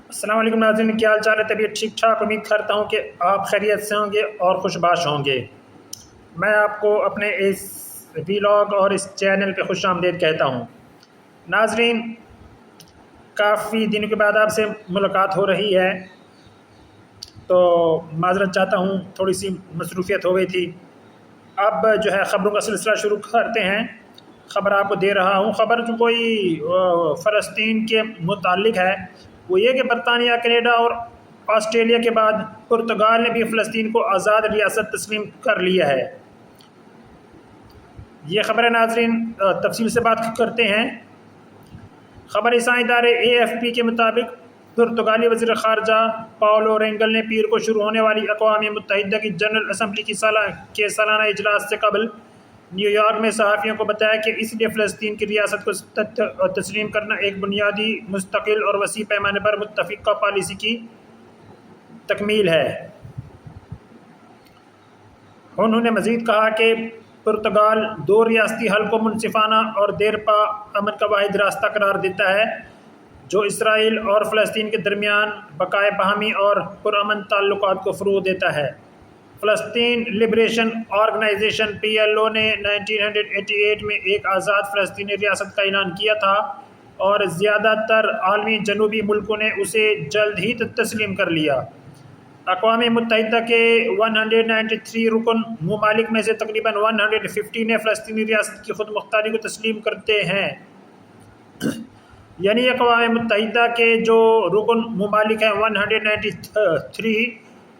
السلام علیکم ناظرین، کیا حال چال ہے؟ طبیعت ٹھیک ٹھاک؟ امید کرتا ہوں کہ آپ خیریت سے ہوں گے اور خوش باش ہوں گے۔ میں آپ کو اپنے اس ویلاگ اور اس چینل پہ خوش آمدید کہتا ہوں۔ ناظرین، کافی دنوں کے بعد آپ سے ملاقات ہو رہی ہے، تو معذرت چاہتا ہوں، تھوڑی سی مصروفیت ہو گئی تھی۔ اب جو ہے خبروں کا سلسلہ شروع کرتے ہیں۔ خبر آپ کو دے رہا ہوں۔ خبر جو کوئی فلسطین کے متعلق ہے، وہ یہ کہ برطانیہ، کینیڈا اور آسٹریلیا کے بعد پرتگال نے بھی فلسطین کو آزاد ریاست تسلیم کر لیا ہے۔ یہ خبر ہے ناظرین، تفصیل سے بات کرتے ہیں۔ خبر رساں ادارے AFP کے مطابق پرتگالی وزیر خارجہ پاولو رینگل نے پیر کو شروع ہونے والی اقوام متحدہ کی جنرل اسمبلی کی سالانہ اجلاس سے قبل نیو یارک میں صحافیوں کو بتایا کہ اس لیے فلسطین کی ریاست کو تسلیم کرنا ایک بنیادی، مستقل اور وسیع پیمانے پر متفقہ پالیسی کی تکمیل ہے۔ انہوں نے مزید کہا کہ پرتگال دو ریاستی حل کو منصفانہ اور دیرپا امن کا واحد راستہ قرار دیتا ہے، جو اسرائیل اور فلسطین کے درمیان بقائے باہمی اور پرامن تعلقات کو فروغ دیتا ہے۔ فلسطین لبریشن آرگنائزیشن PLO نے 1988 میں ایک آزاد فلسطینی ریاست کا اعلان کیا تھا، اور زیادہ تر عالمی جنوبی ملکوں نے اسے جلد ہی تسلیم کر لیا۔ اقوام متحدہ کے 193 رکن ممالک میں سے تقریباً 150 نے فلسطینی ریاست کی خود مختاری کو تسلیم کرتے ہیں۔ یعنی اقوام متحدہ کے جو رکن ممالک ہیں 193،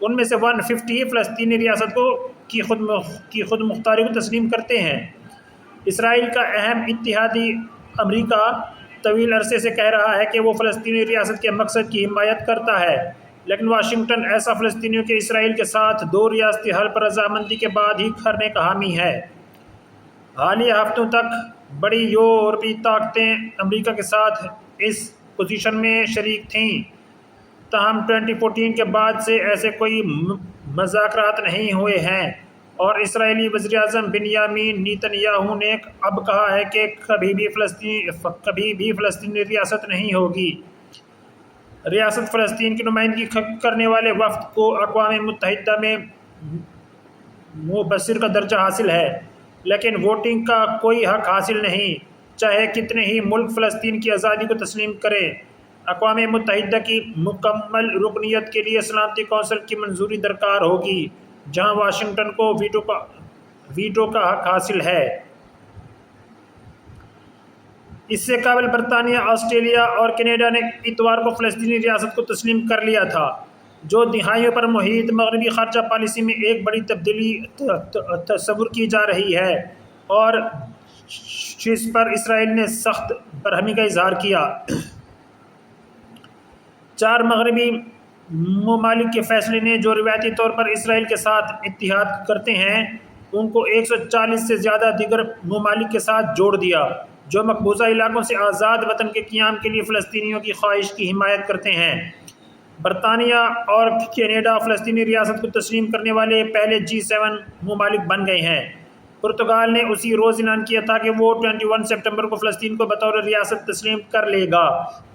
ان میں سے 150 فلسطینی ریاست کی خود مختاری کو تسلیم کرتے ہیں۔ اسرائیل کا اہم اتحادی امریکہ طویل عرصے سے کہہ رہا ہے کہ وہ فلسطینی ریاست کے مقصد کی حمایت کرتا ہے، لیکن واشنگٹن ایسا فلسطینیوں کے اسرائیل کے ساتھ دو ریاستی حل پر رضامندی کے بعد ہی کرنے کا حامی ہے۔ حالیہ ہفتوں تک بڑی یورپی طاقتیں امریکہ کے ساتھ اس پوزیشن میں شریک تھیں، تاہم 2014 کے بعد سے ایسے کوئی مذاکرات نہیں ہوئے ہیں، اور اسرائیلی وزیراعظم بنیامین نیتن یاہو نے اب کہا ہے کہ کبھی بھی فلسطینی ریاست نہیں ہوگی۔ ریاست فلسطین کی نمائندگی کرنے والے وفد کو اقوام متحدہ میں مبصر کا درجہ حاصل ہے، لیکن ووٹنگ کا کوئی حق حاصل نہیں، چاہے کتنے ہی ملک فلسطین کی آزادی کو تسلیم کریں۔ اقوام متحدہ کی مکمل رکنیت کے لیے سلامتی کونسل کی منظوری درکار ہوگی، جہاں واشنگٹن کو ویٹو کا حق حاصل ہے۔ اس سے قبل برطانیہ، آسٹریلیا اور کینیڈا نے اتوار کو فلسطینی ریاست کو تسلیم کر لیا تھا، جو دہائیوں پر محیط مغربی خارجہ پالیسی میں ایک بڑی تبدیلی تصور کی جا رہی ہے، اور جس پر اسرائیل نے سخت برہمی کا اظہار کیا۔ 4 مغربی ممالک کے فیصلے نے، جو روایتی طور پر اسرائیل کے ساتھ اتحاد کرتے ہیں، ان کو 140 سے زیادہ دیگر ممالک کے ساتھ جوڑ دیا، جو مقبوضہ علاقوں سے آزاد وطن کے قیام کے لیے فلسطینیوں کی خواہش کی حمایت کرتے ہیں۔ برطانیہ اور کینیڈا فلسطینی ریاست کو تسلیم کرنے والے پہلے G7 ممالک بن گئے ہیں۔ پرتگال نے اسی روز اعلان کیا تھا کہ وہ 21 سپٹمبر کو فلسطین کو بطور ریاست تسلیم کر لے گا۔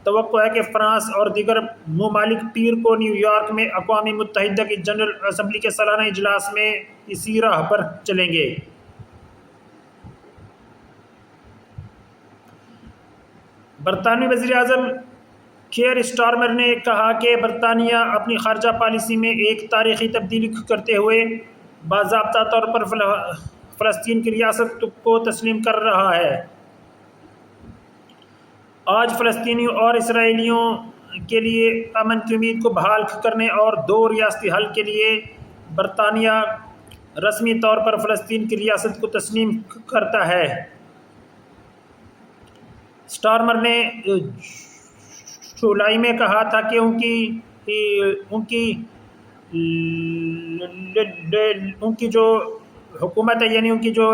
توقع ہے کہ فرانس اور دیگر ممالک پیر کو نیو یارک میں اقوام متحدہ کی جنرل اسمبلی کے سالانہ اجلاس میں اسی راہ پر چلیں گے۔ برطانوی وزیر اعظم کیئر سٹارمر نے کہا کہ برطانیہ اپنی خارجہ پالیسی میں ایک تاریخی تبدیلی کرتے ہوئے باضابطہ طور پر فلسطین کی ریاست کو تسلیم کر رہا ہے۔ آج فلسطینیوں اور اسرائیلیوں کے لیے امن کی امید کو بحال کرنے اور دو ریاستی حل کے لیے برطانیہ رسمی طور پر فلسطین کی ریاست کو تسلیم کرتا ہے۔ سٹارمر نے جولائی میں کہا تھا کہ ان کی جو حکومت ہے، یعنی ان کی جو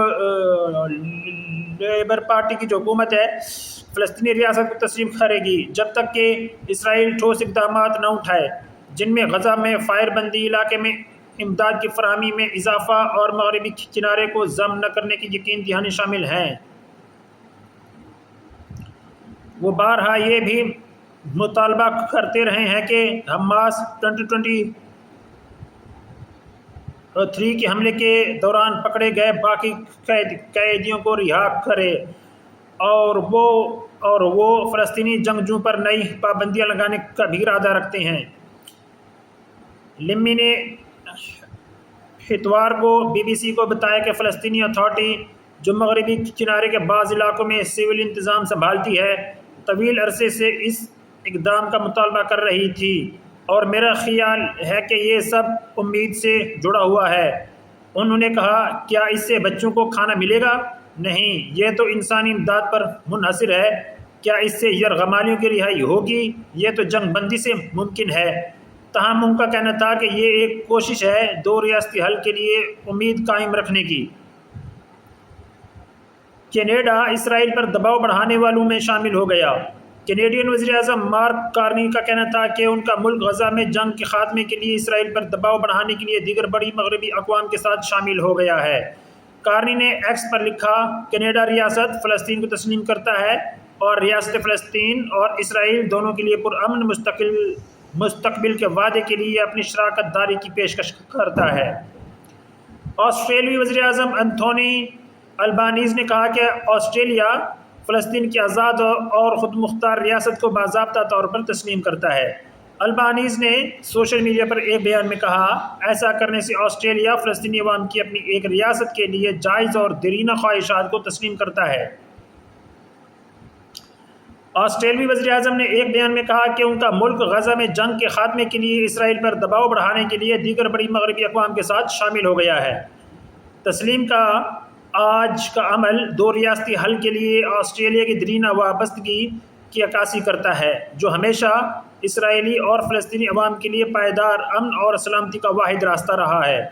لیبر پارٹی کی جو حکومت ہے، فلسطینی ریاست کو تسلیم کرے گی جب تک کہ اسرائیل ٹھوس اقدامات نہ اٹھائے، جن میں غزہ میں فائر بندی، علاقے میں امداد کی فراہمی میں اضافہ اور مغربی کنارے کو ضم نہ کرنے کی یقین دہانی شامل ہیں۔ وہ بارہا یہ بھی مطالبہ کرتے رہے ہیں کہ حماس 2023 کے حملے کے دوران پکڑے گئے باقی قیدیوں کو رہا کرے اور وہ فلسطینی جنگجوؤں پر نئی پابندیاں لگانے کا بھی ارادہ رکھتے ہیں۔ لمی نے اتوار کو BBC کو بتایا کہ فلسطینی اتھارٹی جو مغربی کنارے کے بعض علاقوں میں سول انتظام سنبھالتی ہے طویل عرصے سے اس اقدام کا مطالبہ کر رہی تھی، اور میرا خیال ہے کہ یہ سب امید سے جڑا ہوا ہے۔ انہوں نے کہا، کیا اس سے بچوں کو کھانا ملے گا؟ نہیں، یہ تو انسانی امداد پر منحصر ہے۔ کیا اس سے یرغمالیوں کی رہائی ہوگی؟ یہ تو جنگ بندی سے ممکن ہے۔ تاہم ان کا کہنا تھا کہ یہ ایک کوشش ہے دو ریاستی حل کے لیے امید قائم رکھنے کی۔ کینیڈا اسرائیل پر دباؤ بڑھانے والوں میں شامل ہو گیا۔ کینیڈین وزیر اعظم مارک کارنی کا کہنا تھا کہ ان کا ملک غزہ میں جنگ کے خاتمے کے لیے اسرائیل پر دباؤ بڑھانے کے لیے دیگر بڑی مغربی اقوام کے ساتھ شامل ہو گیا ہے۔ کارنی نے ایکس پر لکھا، کینیڈا ریاست فلسطین کو تسلیم کرتا ہے اور ریاست فلسطین اور اسرائیل دونوں کے لیے پرامن مستقبل کے وعدے کے لیے اپنی شراکت داری کی پیشکش کرتا ہے۔ آسٹریلوی وزیر اعظم انتھونی البانیز نے کہا کہ آسٹریلیا فلسطین کی آزاد اور خود مختار ریاست کو باضابطہ طور پر تسلیم کرتا ہے۔ البانیز نے سوشل میڈیا پر ایک بیان میں کہا، ایسا کرنے سے آسٹریلیا فلسطینی عوام کی اپنی ایک ریاست کے لیے جائز اور دیرینہ خواہشات کو تسلیم کرتا ہے۔ آسٹریلوی وزیر اعظم نے ایک بیان میں کہا کہ ان کا ملک غزہ میں جنگ کے خاتمے کے لیے اسرائیل پر دباؤ بڑھانے کے لیے دیگر بڑی مغربی اقوام کے ساتھ شامل ہو گیا ہے۔ تسلیم کا آج کا عمل دو ریاستی حل کے لیے آسٹریلیا کی دیرینہ وابستگی کی عکاسی کرتا ہے، جو ہمیشہ اسرائیلی اور فلسطینی عوام کے لیے پائیدار امن اور سلامتی کا واحد راستہ رہا ہے۔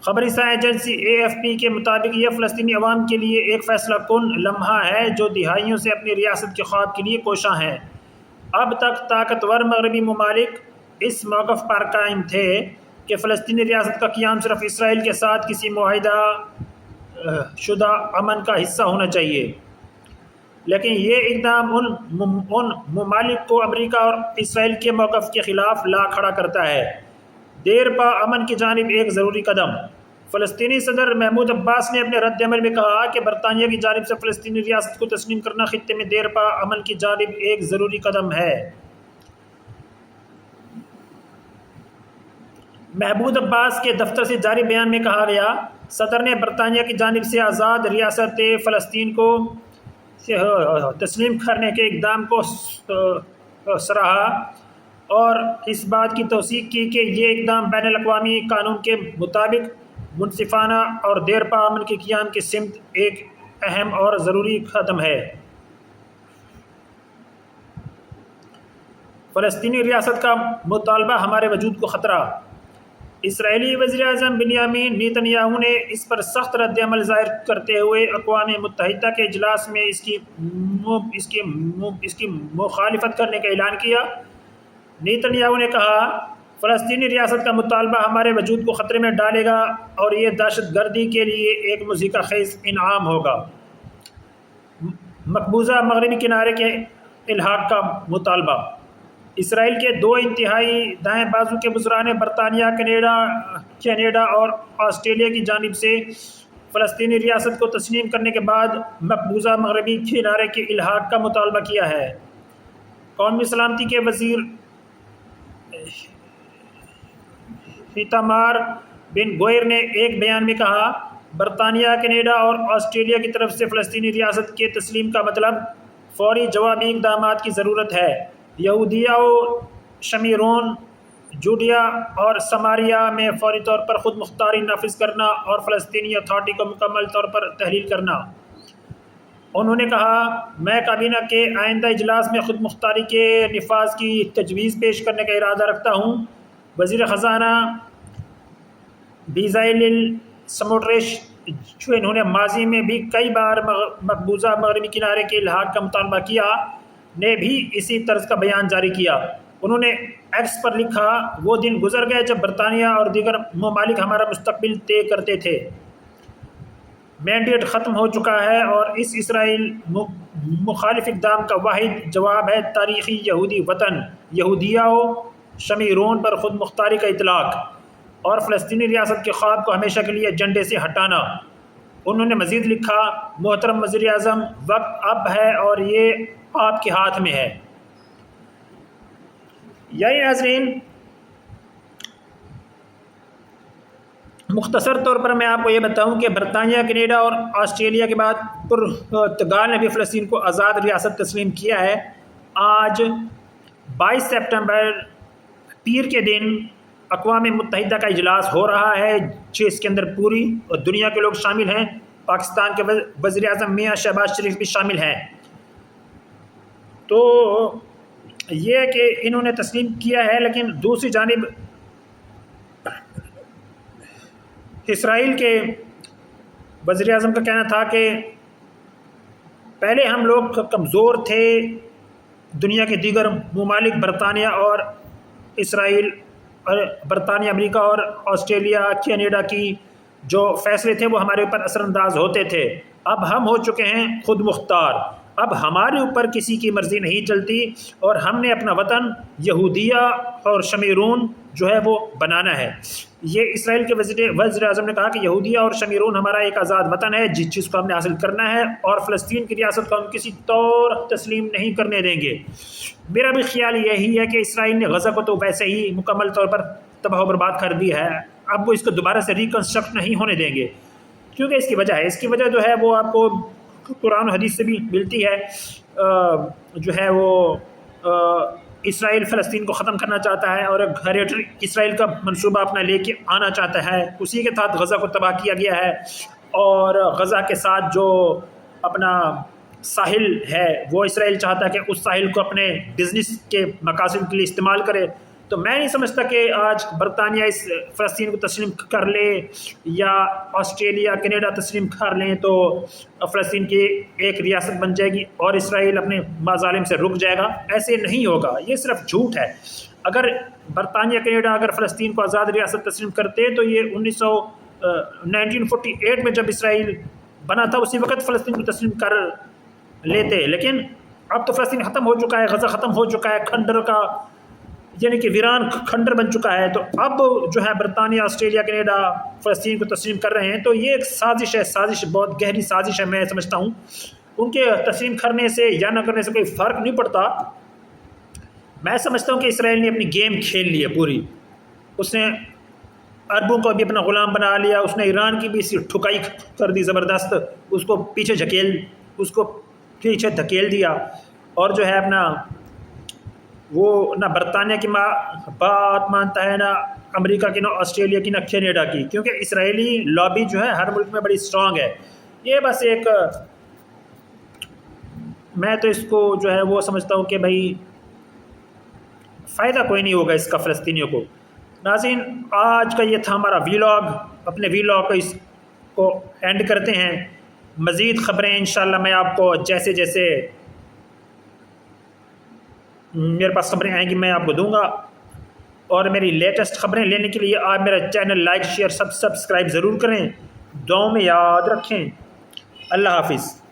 خبری ایجنسی AFP کے مطابق یہ فلسطینی عوام کے لیے ایک فیصلہ کن لمحہ ہے جو دہائیوں سے اپنی ریاست کے خواب کے لیے کوشاں ہیں۔ اب تک طاقتور مغربی ممالک اس موقف پر قائم تھے کہ فلسطینی ریاست کا قیام صرف اسرائیل کے ساتھ کسی معاہدہ شدہ امن کا حصہ ہونا چاہیے، لیکن یہ اقدام ان ممالک کو امریکہ اور اسرائیل کے موقف کے خلاف لا کھڑا کرتا ہے۔ دیر پا امن کی جانب ایک ضروری قدم۔ فلسطینی صدر محمود عباس نے اپنے رد عمل میں کہا کہ برطانیہ کی جانب سے فلسطینی ریاست کو تسلیم کرنا خطے میں دیر پا امن کی جانب ایک ضروری قدم ہے۔ محمود عباس کے دفتر سے جاری بیان میں کہا گیا، صدر نے برطانیہ کی جانب سے آزاد ریاست فلسطین کو تسلیم کرنے کے اقدام کو سراہا اور اس بات کی توثیق کی کہ یہ اقدام بین الاقوامی قانون کے مطابق منصفانہ اور دیر پا امن کے قیام کی سمت ایک اہم اور ضروری قدم ہے۔ فلسطینی ریاست کا مطالبہ ہمارے وجود کو خطرہ۔ اسرائیلی وزیر اعظم بنیامین نیتن یاہو نے اس پر سخت رد عمل ظاہر کرتے ہوئے اقوام متحدہ کے اجلاس میں اس کی مخالفت کرنے کا اعلان کیا۔ نیتن یاہو نے کہا، فلسطینی ریاست کا مطالبہ ہمارے وجود کو خطرے میں ڈالے گا اور یہ دہشت گردی کے لیے ایک مضحکہ خیز انعام ہوگا۔ مقبوضہ مغربی کنارے کے الحاق کا مطالبہ۔ اسرائیل کے دو انتہائی دائیں بازو کے وزراء نے برطانیہ، کینیڈا اور آسٹریلیا کی جانب سے فلسطینی ریاست کو تسلیم کرنے کے بعد مقبوضہ مغربی کنارے کے الحاق کا مطالبہ کیا ہے۔ قومی سلامتی کے وزیر ایتمار بن گوئر نے ایک بیان میں کہا، برطانیہ، کینیڈا اور آسٹریلیا کی طرف سے فلسطینی ریاست کے تسلیم کا مطلب فوری جوابی اقدامات کی ضرورت ہے۔ یہودیہ و شمیرون، جوڈیا اور سماریہ میں فوری طور پر خود مختاری نافذ کرنا اور فلسطینی اتھارٹی کو مکمل طور پر تحلیل کرنا۔ انہوں نے کہا، میں کابینہ کے آئندہ اجلاس میں خود مختاری کے نفاذ کی تجویز پیش کرنے کا ارادہ رکھتا ہوں۔ وزیر خزانہ بیزائیل سموٹریچ، جو انہوں نے ماضی میں بھی کئی بار مقبوضہ مغربی کنارے کے الحاق کا مطالبہ کیا، نے بھی اسی طرز کا بیان جاری کیا۔ انہوں نے ایکس پر لکھا، وہ دن گزر گئے جب برطانیہ اور دیگر ممالک ہمارا مستقبل طے کرتے تھے۔ مینڈیٹ ختم ہو چکا ہے اور اس اسرائیل مخالف اقدام کا واحد جواب ہے تاریخی یہودی وطن یہودیہ و شمیرون پر خود مختاری کا اطلاق اور فلسطینی ریاست کے خواب کو ہمیشہ کے لیے ایجنڈے سے ہٹانا۔ انہوں نے مزید لکھا، محترم وزیر اعظم، وقت اب ہے اور یہ آپ کے ہاتھ میں ہے۔ یعنی ناظرین، مختصر طور پر میں آپ کو یہ بتاؤں کہ برطانیہ، کینیڈا اور آسٹریلیا کے بعد پرتگال نے بھی فلسطین کو آزاد ریاست تسلیم کیا ہے۔ آج 22 سپٹمبر پیر کے دن اقوام متحدہ کا اجلاس ہو رہا ہے جس کے اندر پوری دنیا کے لوگ شامل ہیں۔ پاکستان کے وزیر اعظم میاں شہباز شریف بھی شامل ہیں۔ تو یہ کہ انہوں نے تسلیم کیا ہے، لیکن دوسری جانب اسرائیل کے وزیر اعظم کا کہنا تھا کہ پہلے ہم لوگ کمزور تھے، دنیا کے دیگر ممالک برطانیہ اور اسرائیل، برطانیہ، امریکہ اور آسٹریلیا، کینیڈا کی جو فیصلے تھے وہ ہمارے اوپر اثر انداز ہوتے تھے۔ اب ہم ہو چکے ہیں خود مختار، اب ہمارے اوپر کسی کی مرضی نہیں چلتی اور ہم نے اپنا وطن یہودیہ اور شمیرون جو ہے وہ بنانا ہے۔ یہ اسرائیل کے وزیر اعظم نے کہا کہ یہودیہ اور شمیرون ہمارا ایک آزاد وطن ہے جس کو ہم نے حاصل کرنا ہے اور فلسطین کی ریاست کو ہم کسی طور تسلیم نہیں کرنے دیں گے۔ میرا بھی خیال یہی ہے کہ اسرائیل نے غزہ کو تو ویسے ہی مکمل طور پر تباہ و برباد کر دی ہے، اب وہ اس کو دوبارہ سے ریکنسٹرکٹ نہیں ہونے دیں گے، کیونکہ اس کی وجہ ہے، اس کی وجہ جو ہے وہ آپ کو قرآن و حدیث سے بھی ملتی ہے۔ جو ہے وہ اسرائیل فلسطین کو ختم کرنا چاہتا ہے اور ایک گریٹر اسرائیل کا منصوبہ اپنا لے کے آنا چاہتا ہے، اسی کے تحت غزہ کو تباہ کیا گیا ہے اور غزہ کے ساتھ جو اپنا ساحل ہے وہ اسرائیل چاہتا ہے کہ اس ساحل کو اپنے بزنس کے مقاصد کے لیے استعمال کرے۔ تو میں نہیں سمجھتا کہ آج برطانیہ اس فلسطین کو تسلیم کر لے یا آسٹریلیا، کینیڈا تسلیم کر لیں تو فلسطین کی ایک ریاست بن جائے گی اور اسرائیل اپنے مظالم سے رک جائے گا۔ ایسے نہیں ہوگا، یہ صرف جھوٹ ہے۔ اگر برطانیہ، کینیڈا اگر فلسطین کو آزاد ریاست تسلیم کرتے تو یہ 1948 میں جب اسرائیل بنا تھا اسی وقت فلسطین کو تسلیم کر لیتے، لیکن اب تو فلسطین ختم ہو چکا ہے، غزہ ختم ہو چکا ہے، کھنڈر کا یعنی کہ ویران کھنڈر بن چکا ہے، تو اب جو ہے برطانیہ، آسٹریلیا، کینیڈا فلسطین کو تسلیم کر رہے ہیں، تو یہ ایک سازش ہے، سازش بہت گہری سازش ہے۔ میں سمجھتا ہوں ان کے تسلیم کرنے سے یا نہ کرنے سے کوئی فرق نہیں پڑتا۔ میں سمجھتا ہوں کہ اسرائیل نے اپنی گیم کھیل لی ہے پوری، اس نے عربوں کو بھی اپنا غلام بنا لیا، اس نے ایران کی بھی ٹھکائی کر دی زبردست، اس کو پیچھے دھکیل دیا اور جو ہے اپنا وہ نہ برطانیہ کی بات مانتا ہے، نہ امریکہ کی، نہ آسٹریلیا کی، نہ کینیڈا کی، کیونکہ اسرائیلی لابی جو ہے ہر ملک میں بڑی اسٹرانگ ہے۔ یہ بس ایک، میں تو اس کو جو ہے وہ سمجھتا ہوں کہ بھائی فائدہ کوئی نہیں ہوگا اس کا فلسطینیوں کو۔ ناظرین، آج کا یہ تھا ہمارا ویلاگ، اپنے ویلاگ کو اس کو اینڈ کرتے ہیں۔ مزید خبریں انشاءاللہ میں آپ کو جیسے جیسے میرے پاس خبریں آئیں گی میں آپ کو دوں گا، اور میری لیٹسٹ خبریں لینے کے لیے آپ میرا چینل لائک، شیئر، سبسکرائب ضرور کریں، دعاؤں میں یاد رکھیں۔ اللہ حافظ۔